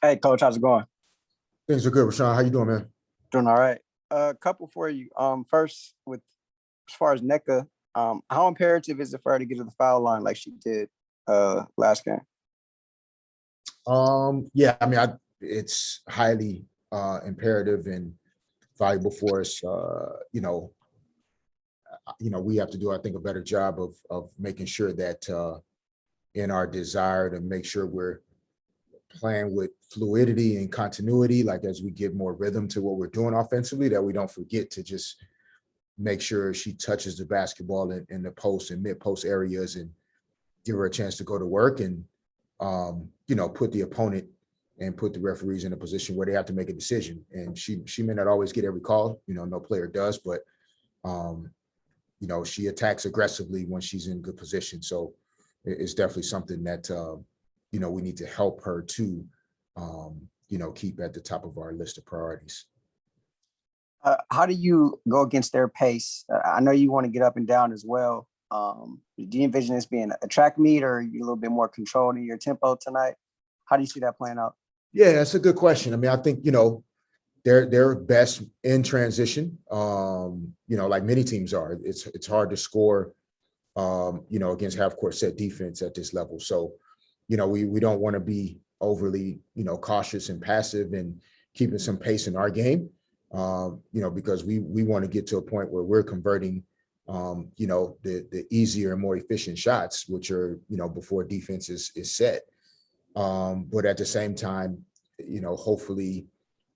Hey, coach, how's it going? Things are good, Rashawn. How you doing, man? Doing all right. A couple for you. First, with as far as Nneka, how imperative is it for her to get to the foul line like she did last game? Yeah, I mean, it's highly imperative and valuable for us. We have to do, I think, a better job of making sure that in our desire to make sure we're playing with fluidity and continuity, like as we give more rhythm to what we're doing offensively, that we don't forget to just make sure she touches the basketball in the post and mid post areas and give her a chance to go to work and put the opponent and put the referees in a position where they have to make a decision. And she may not always get every call, no player does, but she attacks aggressively when she's in good position. So it's definitely something that we need to help her to keep at the top of our list of priorities. How do you go against their pace? I know you want to get up and down as well. Do you envision this being a track meet, or are you a little bit more controlled in your tempo tonight? How do you see that playing out? Yeah, that's a good question. I mean, I think, they're best in transition, like many teams are. It's hard to score, against half court set defense at this level. So, we don't want to be overly, cautious and passive and keeping some pace in our game, because we want to get to a point where we're converting, the easier and more efficient shots, which are, before defense is set. But at the same time, hopefully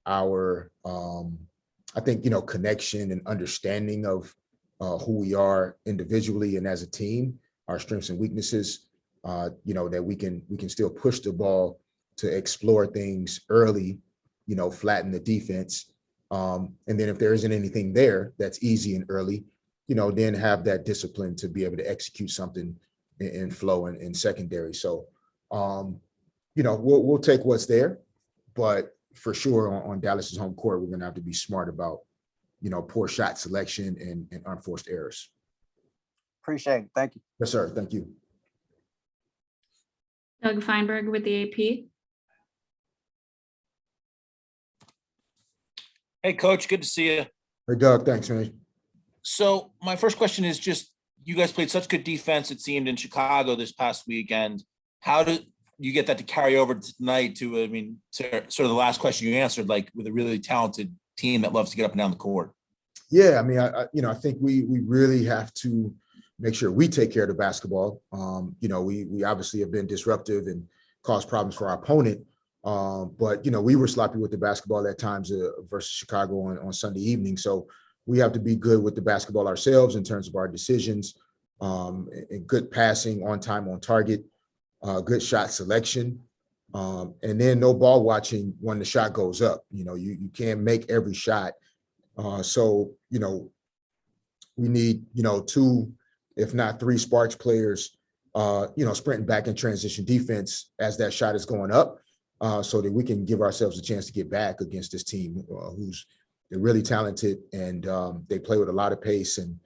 our, I think, connection and understanding of who we are individually and as a team, our strengths and weaknesses, that we can still push the ball to explore things early, flatten the defense. And then if there isn't anything there that's easy and early, then have that discipline to be able to execute something in flow and in secondary. So, we'll take what's there, but for sure on Dallas's home court, we're going to have to be smart about, poor shot selection and unforced errors. Appreciate it. Thank you. Yes, sir. Thank you. Doug Feinberg with the AP. Hey, Coach, good to see you. Hey, Doug, thanks, man. So my first question is just, you guys played such good defense, it seemed, in Chicago this past weekend. How do you get that to carry over to tonight to sort of the last question you answered, like with a really talented team that loves to get up and down the court? Yeah, I mean, I think we really have to make sure we take care of the basketball. We obviously have been disruptive and caused problems for our opponent. But we were sloppy with the basketball at times versus Chicago on Sunday evening. So we have to be good with the basketball ourselves in terms of our decisions, and good passing, on time, on target, good shot selection, and then no ball watching when the shot goes up. You can't make every shot. So we need, two, if not three Sparks players, sprinting back in transition defense as that shot is going up, so that we can give ourselves a chance to get back against this team they're really talented and they play with a lot of pace. And,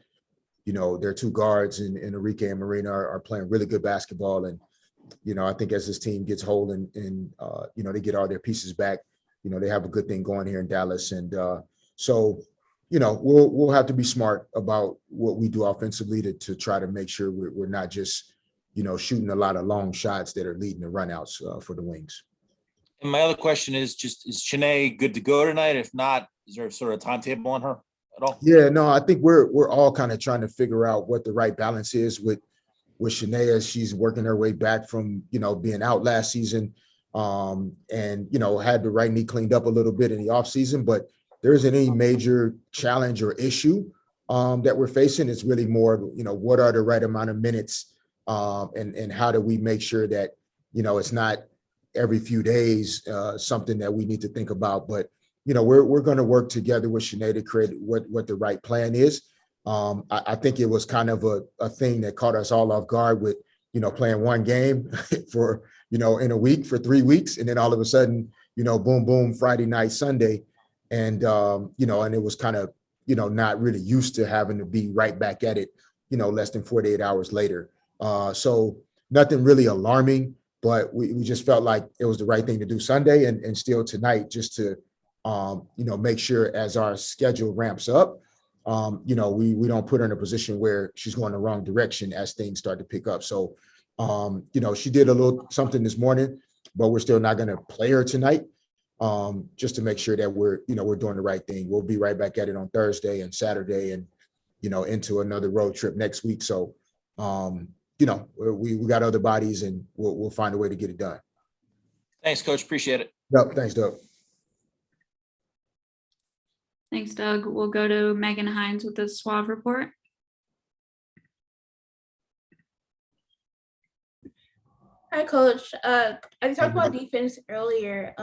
their two guards in Enrique and Marina are playing really good basketball. And, I think as this team gets whole and they get all their pieces back, they have a good thing going here in Dallas. And so, we'll have to be smart about what we do offensively to try to make sure we're not just, shooting a lot of long shots that are leading to runouts for the wings. And my other question is is Shanae good to go tonight? If not, is there sort of a timetable on her at all? Yeah, no, I think we're all kind of trying to figure out what the right balance is with Shanae as she's working her way back from, being out last season, and, had the right knee cleaned up a little bit in the offseason, but there isn't any major challenge or issue that we're facing. It's really more, what are the right amount of minutes, and how do we make sure that, it's not every few days, something that we need to think about. But, we're going to work together with Shanae to create what the right plan is. I think it was kind of a thing that caught us all off guard with, playing one game for, in a week for 3 weeks. And then all of a sudden, boom, boom, Friday night, Sunday. And, and it was kind of, not really used to having to be right back at it, less than 48 hours later. So nothing really alarming, but we just felt like it was the right thing to do Sunday and still tonight, just to, make sure as our schedule ramps up, we don't put her in a position where she's going the wrong direction as things start to pick up. So, she did a little something this morning, but we're still not going to play her tonight, just to make sure that we're doing the right thing. We'll be right back at it on Thursday and Saturday and, into another road trip next week. So, we got other bodies and we'll find a way to get it done. Thanks, Coach. Appreciate it. Yep. Thanks, Doug. Thanks, Doug. We'll go to Megan Hines with the SWAV report. Hi, Coach. I talked about defense earlier.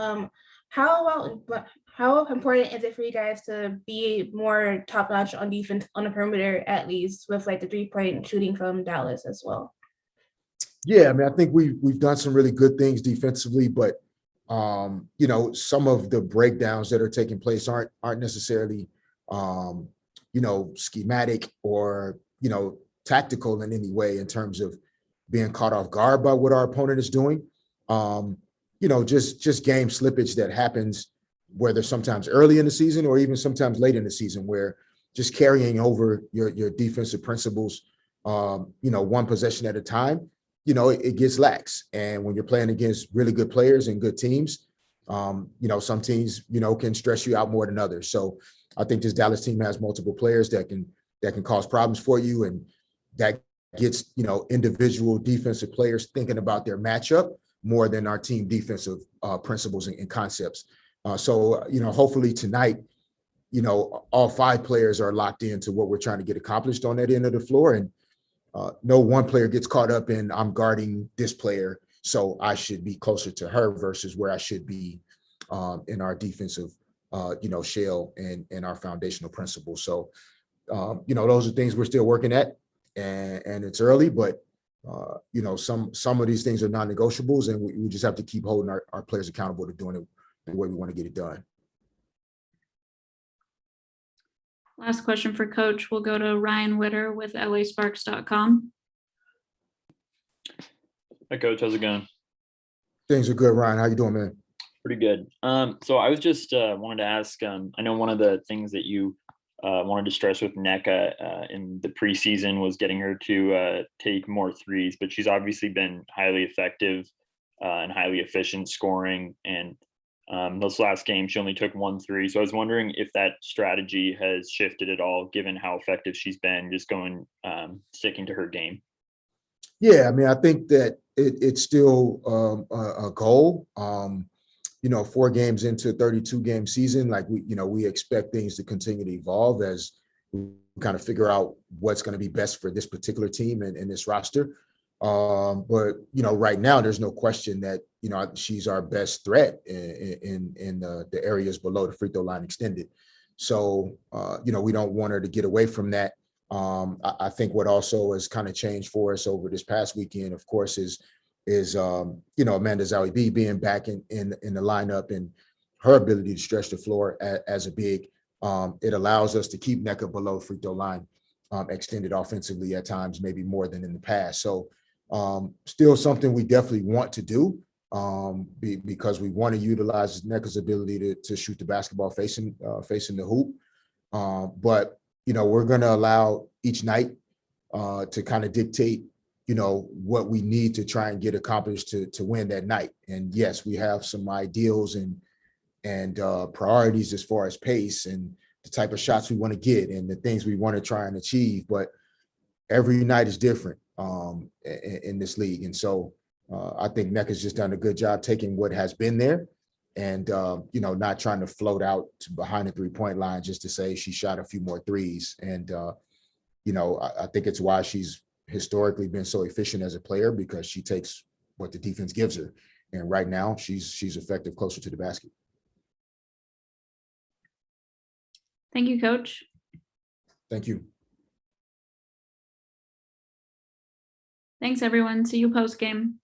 How important is it for you guys to be more top notch on defense on the perimeter, at least with like the 3-point shooting from Dallas as well? Yeah, I mean, I think we've done some really good things defensively, but some of the breakdowns that are taking place aren't necessarily schematic or tactical in any way in terms of being caught off guard by what our opponent is doing. Just game slippage that happens, whether sometimes early in the season or even sometimes late in the season, where just carrying over your defensive principles, one possession at a time, it gets lax. And when you're playing against really good players and good teams, some teams, can stress you out more than others. So I think this Dallas team has multiple players that can cause problems for you. And that gets, individual defensive players thinking about their matchup more than our team defensive principles and concepts. So hopefully tonight, all 5 players are locked into what we're trying to get accomplished on that end of the floor. And no one player gets caught up in I'm guarding this player, so I should be closer to her versus where I should be in our defensive, shell and our foundational principles. So, those are things we're still working at, and it's early, but some of these things are non-negotiables, and we just have to keep holding our players accountable to doing it the way we want to get it done. Last question for Coach. We'll go to Ryan Witter with LASparks.com. Hi, Coach. How's it going? Things are good, Ryan. How you doing, man? Pretty good. So I was just wanted to ask, I know one of the things that you wanted to stress with Nneka in the preseason was getting her to take more threes, but she's obviously been highly effective and highly efficient scoring. And this last game, she only took 1 3. So I was wondering if that strategy has shifted at all, given how effective she's been, just sticking to her game. Yeah, I mean, I think that it's still a goal. 4 games into a 32-game season, like we expect things to continue to evolve as we kind of figure out what's going to be best for this particular team and this roster. But right now, there's no question that she's our best threat in the areas below the free throw line extended. So we don't want her to get away from that. I think what also has kind of changed for us over this past weekend, of course, is Amanda Zawi being back in the lineup and her ability to stretch the floor as a big. It allows us to keep Nneka below free throw line extended offensively at times, maybe more than in the past. So still something we definitely want to do because we want to utilize Nneka's ability to shoot the basketball facing the hoop. But we're going to allow each night to kind of dictate what we need to try and get accomplished to win that night. And yes, we have some ideals and priorities as far as pace and the type of shots we want to get and the things we want to try and achieve. But every night is different in this league. And so I think Nneka's just done a good job taking what has been there and, not trying to float out to behind the 3-point line just to say she shot a few more threes. And, I think it's why she's historically been so efficient as a player, because she takes what the defense gives her. And right now she's effective closer to the basket. Thank you, Coach. Thank you. Thanks, everyone. See you post game.